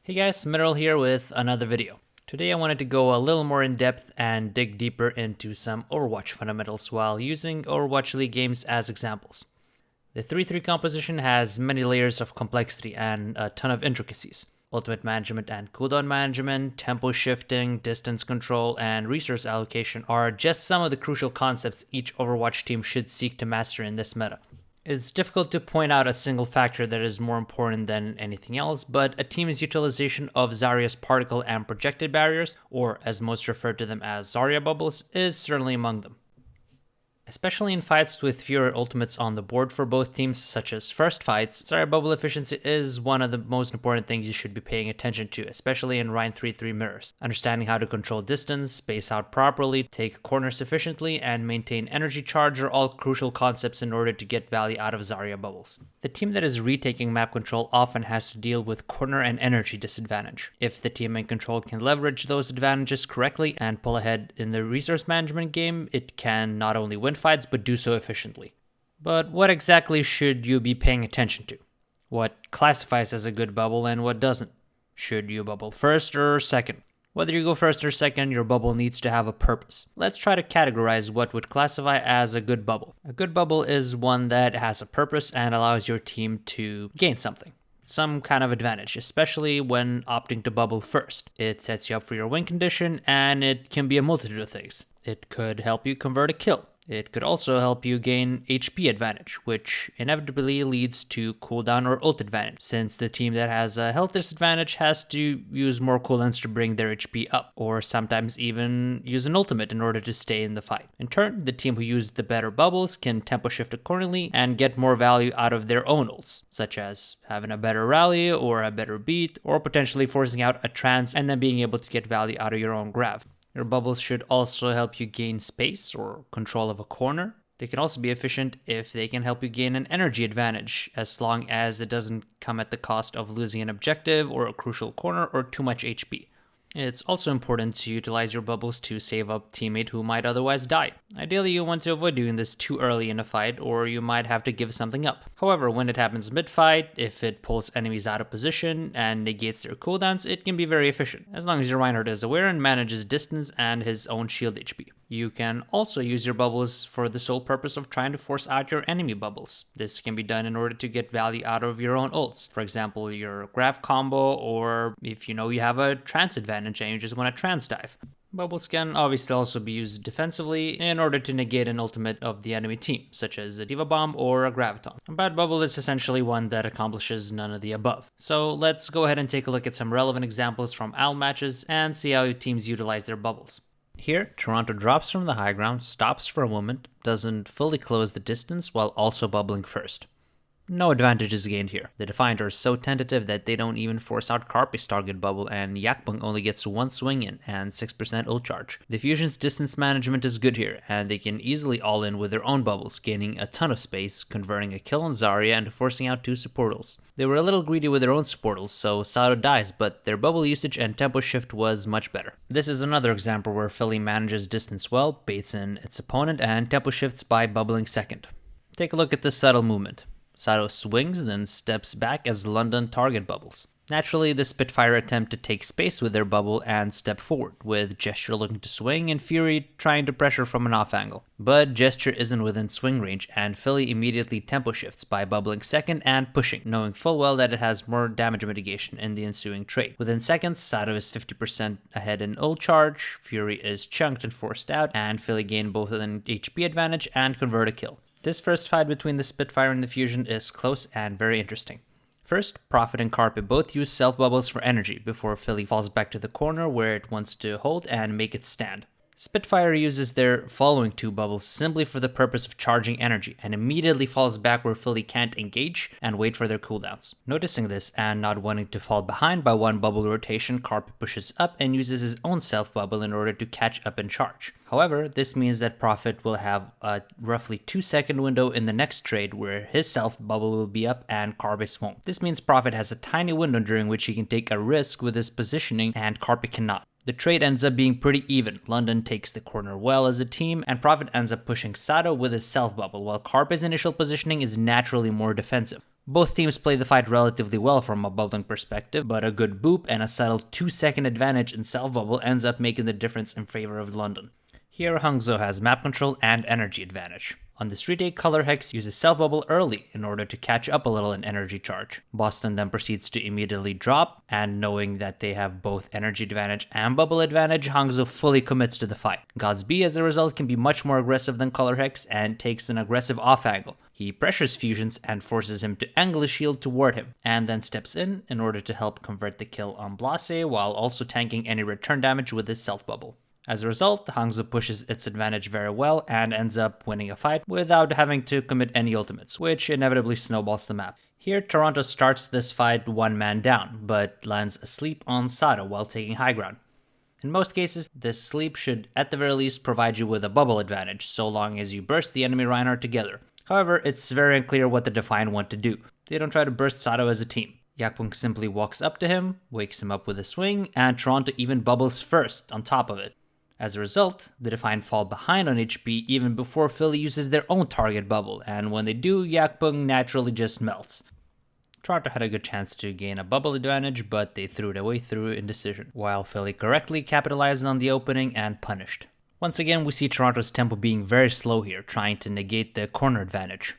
Hey guys, Mineral here with another video. Today I wanted to go a little more in depth and dig deeper into some Overwatch fundamentals while using Overwatch League games as examples. The 3-3 composition has many layers of complexity and a ton of intricacies. Ultimate management and cooldown management, tempo shifting, distance control, and resource allocation are just some of the crucial concepts each Overwatch team should seek to master in this meta. It's difficult to point out a single factor that is more important than anything else, but a team's utilization of Zarya's particle and projected barriers, or as most refer to them as Zarya bubbles, is certainly among them. Especially in fights with fewer ultimates on the board for both teams, such as first fights, Zarya bubble efficiency is one of the most important things you should be paying attention to, especially in Rhine 3-3 mirrors. Understanding how to control distance, space out properly, take corners efficiently, and maintain energy charge are all crucial concepts in order to get value out of Zarya bubbles. The team that is retaking map control often has to deal with corner and energy disadvantage. If the team in control can leverage those advantages correctly and pull ahead in the resource management game, it can not only win fights, but do so efficiently. But what exactly should you be paying attention to? What classifies as a good bubble and what doesn't? Should you bubble first or second? Whether you go first or second, your bubble needs to have a purpose. Let's try to categorize what would classify as a good bubble. A good bubble is one that has a purpose and allows your team to gain something. Some kind of advantage, especially when opting to bubble first. It sets you up for your win condition, and it can be a multitude of things. It could help you convert a kill. It could also help you gain HP advantage, which inevitably leads to cooldown or ult advantage, since the team that has a health disadvantage has to use more cooldowns to bring their HP up, or sometimes even use an ultimate in order to stay in the fight. In turn, the team who used the better bubbles can tempo shift accordingly and get more value out of their own ults, such as having a better rally or a better beat, or potentially forcing out a trance and then being able to get value out of your own grav. Your bubbles should also help you gain space or control of a corner. They can also be efficient if they can help you gain an energy advantage, as long as it doesn't come at the cost of losing an objective or a crucial corner or too much HP. It's also important to utilize your bubbles to save up a teammate who might otherwise die. Ideally, you want to avoid doing this too early in a fight, or you might have to give something up. However, when it happens mid-fight, if it pulls enemies out of position and negates their cooldowns, it can be very efficient, as long as your Reinhardt is aware and manages distance and his own shield HP. You can also use your bubbles for the sole purpose of trying to force out your enemy bubbles. This can be done in order to get value out of your own ults. For example, your grav combo, or if you know you have a trance advantage and you just want to trance dive. Bubbles can obviously also be used defensively in order to negate an ultimate of the enemy team, such as a Diva Bomb or a Graviton. A bad bubble is essentially one that accomplishes none of the above. So let's go ahead and take a look at some relevant examples from OWL matches and see how teams utilize their bubbles. Here, Toronto drops from the high ground, stops for a moment, doesn't fully close the distance while also bubbling first. No advantage is gained here. The Defiant are so tentative that they don't even force out Karpe's target bubble, and Yakbung only gets one swing in and 6% ult charge. The Fusion's distance management is good here, and they can easily all in with their own bubbles, gaining a ton of space, converting a kill on Zarya, and forcing out 2 support ults. They were a little greedy with their own support ults, so Sato dies, but their bubble usage and tempo shift was much better. This is another example where Philly manages distance well, baits in its opponent, and tempo shifts by bubbling second. Take a look at this subtle movement. Sato swings, then steps back as London target bubbles. Naturally, the Spitfire attempt to take space with their bubble and step forward, with Gesture looking to swing and Fury trying to pressure from an off angle. But Gesture isn't within swing range, and Philly immediately tempo shifts by bubbling second and pushing, knowing full well that it has more damage mitigation in the ensuing trade. Within seconds, Sato is 50% ahead in ult charge, Fury is chunked and forced out, and Philly gain both an HP advantage and convert a kill. This first fight between the Spitfire and the Fusion is close and very interesting. First, Prophet and Karpe both use self-bubbles for energy before Philly falls back to the corner where it wants to hold and make it stand. Spitfire uses their following 2 bubbles simply for the purpose of charging energy and immediately falls back where Philly can't engage and wait for their cooldowns. Noticing this and not wanting to fall behind by 1 bubble rotation, Karpe pushes up and uses his own self bubble in order to catch up and charge. However, this means that Prophet will have a roughly 2-second window in the next trade where his self bubble will be up and Karpe's won't. This means Prophet has a tiny window during which he can take a risk with his positioning and Karpe cannot. The trade ends up being pretty even. London takes the corner well as a team, and Prophet ends up pushing Sato with his self bubble, while Karpe's initial positioning is naturally more defensive. Both teams play the fight relatively well from a bubbling perspective, but a good boop and a subtle 2-second advantage in self-bubble ends up making the difference in favor of London. Here Hangzhou has map control and energy advantage. On this retake, Color Hex uses self-bubble early in order to catch up a little in energy charge. Boston then proceeds to immediately drop, and knowing that they have both energy advantage and bubble advantage, Hangzhou fully commits to the fight. Godsby, as a result, can be much more aggressive than Color Hex and takes an aggressive off angle. He pressures Fusions and forces him to angle his shield toward him, and then steps in order to help convert the kill on Blase while also tanking any return damage with his self-bubble. As a result, Hangzhou pushes its advantage very well and ends up winning a fight without having to commit any ultimates, which inevitably snowballs the map. Here, Toronto starts this fight one man down, but lands asleep on Sato while taking high ground. In most cases, this sleep should at the very least provide you with a bubble advantage, so long as you burst the enemy Reinhardt together. However, it's very unclear what the Defiant want to do. They don't try to burst Sato as a team. Yakpung simply walks up to him, wakes him up with a swing, and Toronto even bubbles first on top of it. As a result, the Defiant fall behind on HP even before Philly uses their own target bubble, and when they do, Yakpung naturally just melts. Toronto had a good chance to gain a bubble advantage, but they threw it away through indecision, while Philly correctly capitalized on the opening and punished. Once again, we see Toronto's tempo being very slow here, trying to negate the corner advantage.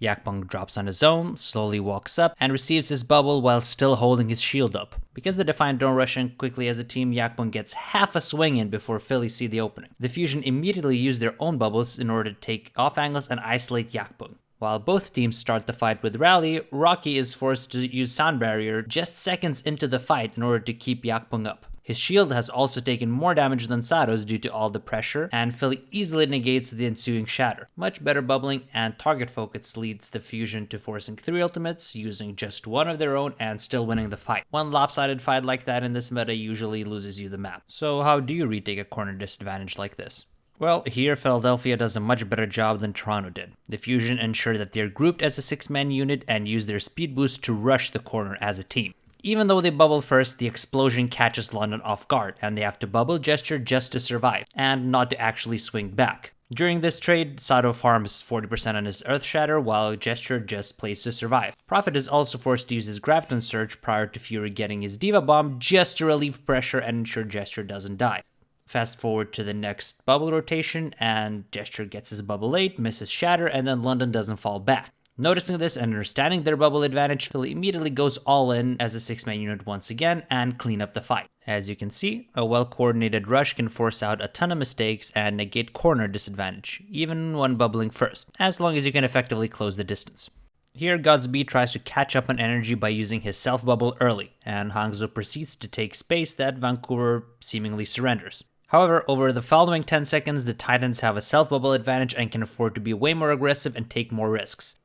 Yakpung drops on his own, slowly walks up, and receives his bubble while still holding his shield up. Because the Defiant don't rush in quickly as a team, Yakpung gets half a swing in before Philly see the opening. The Fusion immediately use their own bubbles in order to take off angles and isolate Yakpung. While both teams start the fight with Rally, Rocky is forced to use Sound Barrier just seconds into the fight in order to keep Yakpung up. His shield has also taken more damage than Sato's due to all the pressure, and Philly easily negates the ensuing shatter. Much better bubbling and target focus leads the Fusion to forcing 3 ultimates, using just one of their own and still winning the fight. One lopsided fight like that in this meta usually loses you the map. So how do you retake a corner disadvantage like this? Well, here Philadelphia does a much better job than Toronto did. The Fusion ensure that they're grouped as a 6-man unit and use their speed boost to rush the corner as a team. Even though they bubble first, the explosion catches London off guard, and they have to bubble gesture just to survive, and not to actually swing back. During this trade, Sato farms 40% on his Earth Shatter, while Gesture just plays to survive. Prophet is also forced to use his Grafton Surge prior to Fury getting his Diva Bomb just to relieve pressure and ensure Gesture doesn't die. Fast forward to the next bubble rotation, and Gesture gets his bubble late, misses Shatter, and then London doesn't fall back. Noticing this and understanding their bubble advantage, Philly immediately goes all in as a 6-man unit once again and clean up the fight. As you can see, a well-coordinated rush can force out a ton of mistakes and negate corner disadvantage, even when bubbling first, as long as you can effectively close the distance. Here, Godsby tries to catch up on energy by using his self-bubble early, and Hangzhou proceeds to take space that Vancouver seemingly surrenders. However, over the following 10 seconds, the Titans have a self-bubble advantage and can afford to be way more aggressive and take more risks.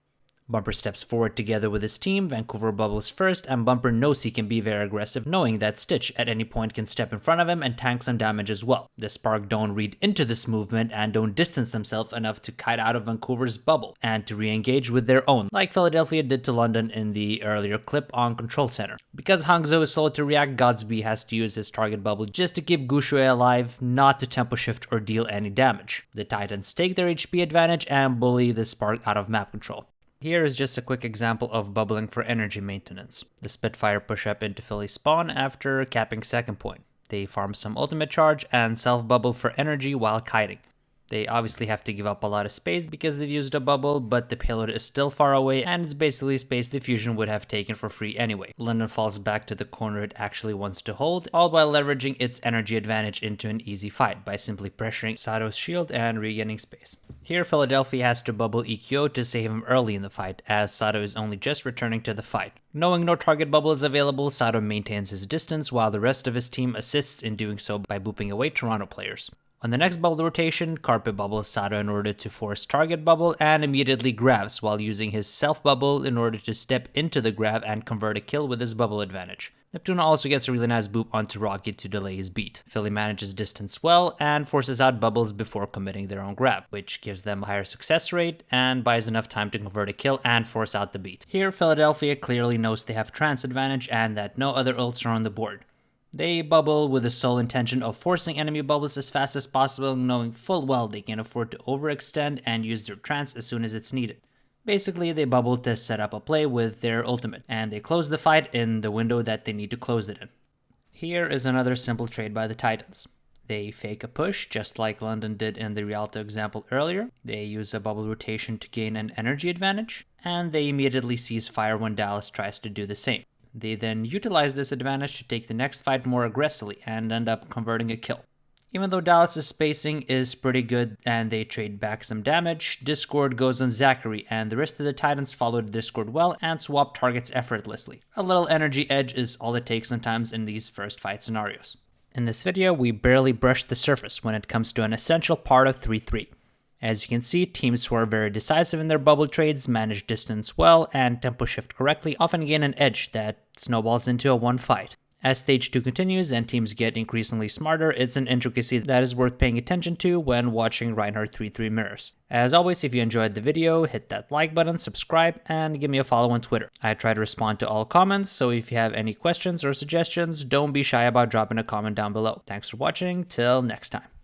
Bumper steps forward together with his team, Vancouver bubbles first, and Bumper knows he can be very aggressive, knowing that Stitch at any point can step in front of him and tank some damage as well. The Spark don't read into this movement and don't distance themselves enough to kite out of Vancouver's bubble, and to re-engage with their own, like Philadelphia did to London in the earlier clip on Control Center. Because Hangzhou is slow to react, Godsby has to use his target bubble just to keep Gushui alive, not to tempo shift or deal any damage. The Titans take their HP advantage and bully the Spark out of map control. Here is just a quick example of bubbling for energy maintenance. The Spitfire push up into Philly spawn after capping second point. They farm some ultimate charge and self-bubble for energy while kiting. They obviously have to give up a lot of space because they've used a bubble, but the payload is still far away and it's basically space the Fusion would have taken for free anyway. London falls back to the corner it actually wants to hold, all while leveraging its energy advantage into an easy fight by simply pressuring Sato's shield and regaining space. Here Philadelphia has to bubble EQO to save him early in the fight, as Sato is only just returning to the fight. Knowing no target bubble is available, Sato maintains his distance while the rest of his team assists in doing so by booping away Toronto players. On the next bubble rotation, Carpet bubbles Sato in order to force target bubble and immediately grabs while using his self bubble in order to step into the grab and convert a kill with his bubble advantage. Neptune also gets a really nice boop onto Rocky to delay his beat. Philly manages distance well and forces out bubbles before committing their own grab, which gives them a higher success rate and buys enough time to convert a kill and force out the beat. Here Philadelphia clearly knows they have trance advantage and that no other ults are on the board. They bubble with the sole intention of forcing enemy bubbles as fast as possible, knowing full well they can afford to overextend and use their trance as soon as it's needed. Basically, they bubble to set up a play with their ultimate, and they close the fight in the window that they need to close it in. Here is another simple trade by the Titans. They fake a push, just like London did in the Rialto example earlier. They use a bubble rotation to gain an energy advantage, and they immediately cease fire when Dallas tries to do the same. They then utilize this advantage to take the next fight more aggressively and end up converting a kill. Even though Dallas' spacing is pretty good and they trade back some damage, Discord goes on Zachary and the rest of the Titans follow the Discord well and swap targets effortlessly. A little energy edge is all it takes sometimes in these first fight scenarios. In this video, we barely brushed the surface when it comes to an essential part of 3-3. As you can see, teams who are very decisive in their bubble trades, manage distance well, and tempo shift correctly often gain an edge that snowballs into a one fight. As Stage 2 continues and teams get increasingly smarter, it's an intricacy that is worth paying attention to when watching Reinhardt 3-3 Mirrors. As always, if you enjoyed the video, hit that like button, subscribe, and give me a follow on Twitter. I try to respond to all comments, so if you have any questions or suggestions, don't be shy about dropping a comment down below. Thanks for watching, till next time.